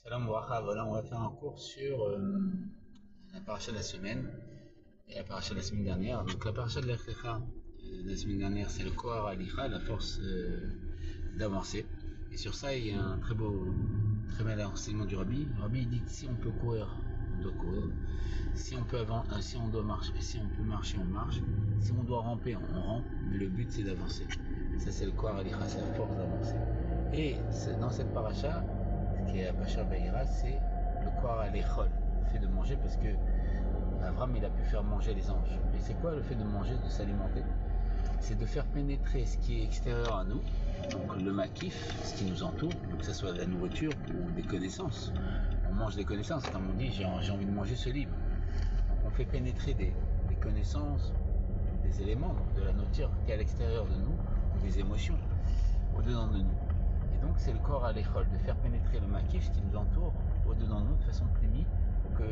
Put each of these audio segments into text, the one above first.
Salam Wacha, voilà, on va faire un cours sur la paracha de la semaine et la paracha de la semaine dernière. Donc la paracha de l'Echlecha de la semaine dernière, c'est le Kohar Alicha, la force d'avancer. Et sur ça, il y a un très bel enseignement du Rabbi. Le Rabbi il dit que si on peut courir, on doit courir. Si on peut si on doit marcher, si on peut marcher, on marche. Si on doit ramper, on rampe. Mais le but, c'est d'avancer. Ça, c'est le Kohar Alicha, c'est la force d'avancer. Et dans cette paracha, ce qui est à Pacha Vaïra, c'est le Kohar Alechol, le fait de manger, parce que Avram il a pu faire manger les anges. Et c'est quoi le fait de manger, de s'alimenter? C'est de faire pénétrer ce qui est extérieur à nous, donc le makif, ce qui nous entoure, donc que ce soit de la nourriture ou des connaissances. On mange des connaissances, comme on dit, j'ai envie de manger ce livre. Donc on fait pénétrer des connaissances, des éléments, donc de la nourriture qui est à l'extérieur de nous, ou des émotions au-dedans de nous. Et donc c'est le corps à l'école, de faire pénétrer le makif, ce qui nous entoure, au-dedans de nous, de façon primie, pour que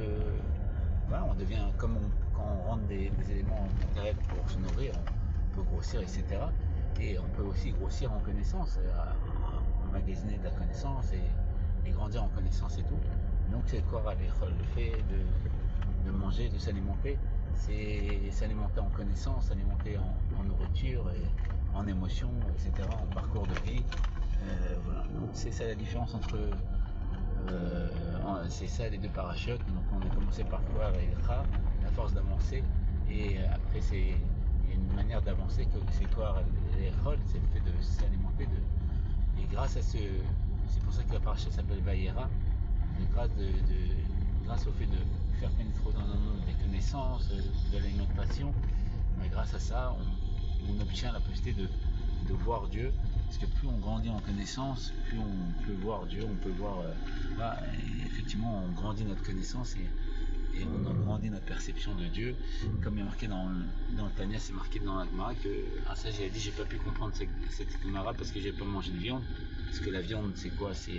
voilà, on devient comme quand on rentre des éléments matériels pour se nourrir, on peut grossir, etc. Et on peut aussi grossir en connaissance, emmagasiner de la connaissance et grandir en connaissance et tout. Donc c'est le corps à l'école, le fait de manger, de s'alimenter, c'est s'alimenter en connaissance, s'alimenter en nourriture et en émotions, etc., en parcours de vie. Voilà. Donc c'est ça la différence entre c'est ça les deux parachutes. Donc on a commencé par quoi avec la force d'avancer, et après c'est une manière d'avancer que c'est quoi les rôles, c'est le fait de s'alimenter et grâce à c'est pour ça que la parachute s'appelle Vaïra, grâce au fait de faire pénétrer dans nous des connaissances, de l'alimentation, mais grâce à ça on obtient la possibilité de voir Dieu, parce que plus on grandit en connaissance, plus on peut voir Dieu, on peut voir là, effectivement on grandit notre connaissance et on a grandi notre perception de Dieu, comme il est marqué dans le Tanya, c'est marqué dans la Gemara que ça j'ai dit, j'ai pas pu comprendre cette Gemara parce que j'ai pas mangé de viande, parce que la viande c'est quoi, ça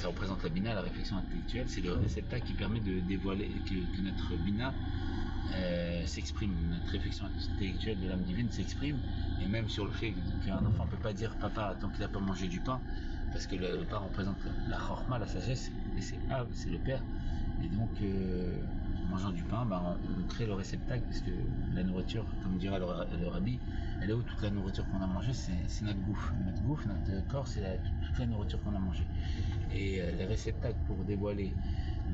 représente la bina, la réflexion intellectuelle, c'est le réceptacle qui permet de dévoiler que notre bina s'exprime, notre réflexion intellectuelle de l'âme divine s'exprime, et même sur le fait qu'un enfant ne peut pas dire papa tant qu'il n'a pas mangé du pain, parce que le pain représente la chorma, la sagesse, et c'est Av, c'est le père, et donc en mangeant du pain, on crée le réceptacle, parce que la nourriture, comme dira le rabbi, elle est où toute la nourriture qu'on a mangée, c'est notre gouffre, notre corps, c'est toute la nourriture qu'on a mangée, et les réceptacles pour dévoiler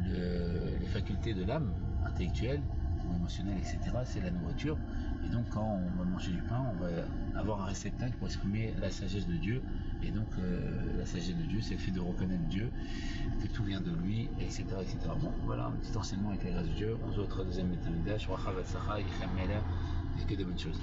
les facultés de l'âme intellectuelle ou émotionnelle, etc., c'est la nourriture. Et donc quand on va manger du pain, on va avoir un réceptacle pour exprimer la sagesse de Dieu. Et donc la sagesse de Dieu, c'est le fait de reconnaître Dieu, que tout vient de lui, etc., etc. Bon, voilà un petit enseignement avec la grâce de Dieu. On se retrouve au deuxième Betamigdash, et que de bonnes choses.